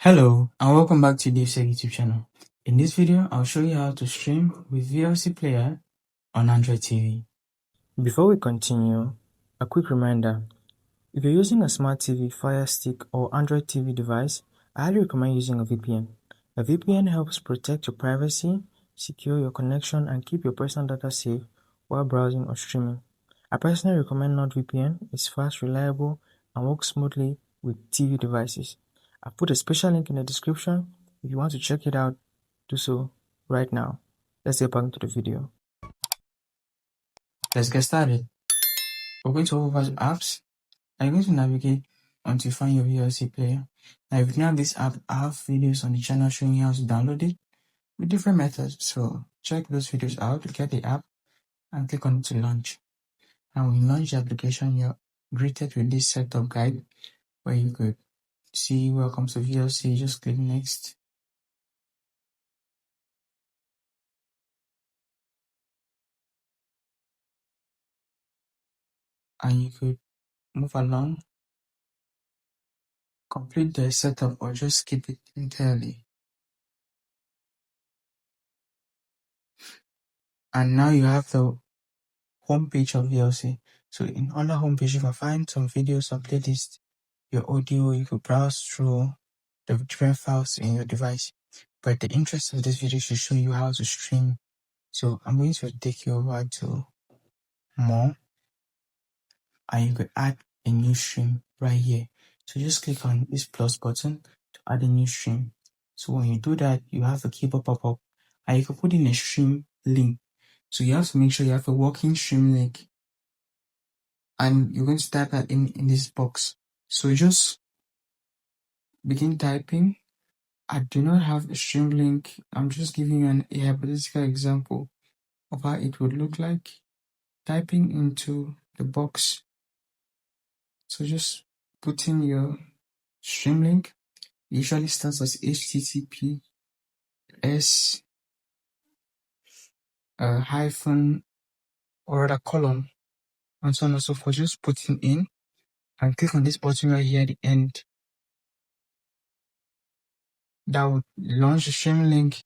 Hello and welcome back to DaveTech YouTube channel. In this video, I'll show you how to stream with VLC player on Android TV. Before we continue, a quick reminder. If you're using a smart TV, Fire Stick or Android TV device, I highly recommend using a VPN. A VPN helps protect your privacy, secure your connection and keep your personal data safe while browsing or streaming. I personally recommend NordVPN. It's fast, reliable and works smoothly with TV devices. I've put a special link in the description. If you want to check it out, do so right now. Let's get back into the video. Let's get started. We're going to open apps. I'm going to navigate until you find your VLC player. Now, if you have this app, I have videos on the channel showing you how to download it with different methods. So check those videos out to get the app and click on it to launch. And when you launch the application, you're greeted with this setup guide where you could see welcome to VLC. Just click next. And you could move along, complete the setup or just skip it entirely. And now you have the homepage of VLC. So in on the homepage, you can find some videos, some playlists, your audio. You could browse through the different files in your device. But the interest of this video is to show you how to stream. So I'm going to take you over to more, and you could add a new stream right here. So just click on this plus button to add a new stream. So when you do that, you have a keyboard pop up and you can put in a stream link. So you have to make sure you have a working stream link, and you're going to type that in this box. So just begin typing. I do not have a stream link. I'm just giving you a hypothetical example of how it would look like. Typing into the box. So just put in your stream link. It usually starts as HTTPS hyphen or rather colon and so on and so forth. Just putting in and click on this button right here at the end. That would launch the stream link.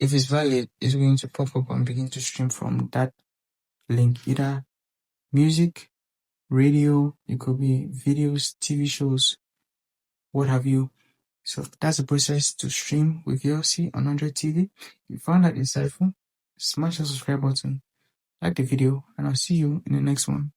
If it's valid, it's going to pop up and begin to stream from that link, either music, radio, it could be videos, TV shows, what have you. So that's the process to stream with VLC on Android TV. If you found that insightful, smash the subscribe button, like the video, and I'll see you in the next one.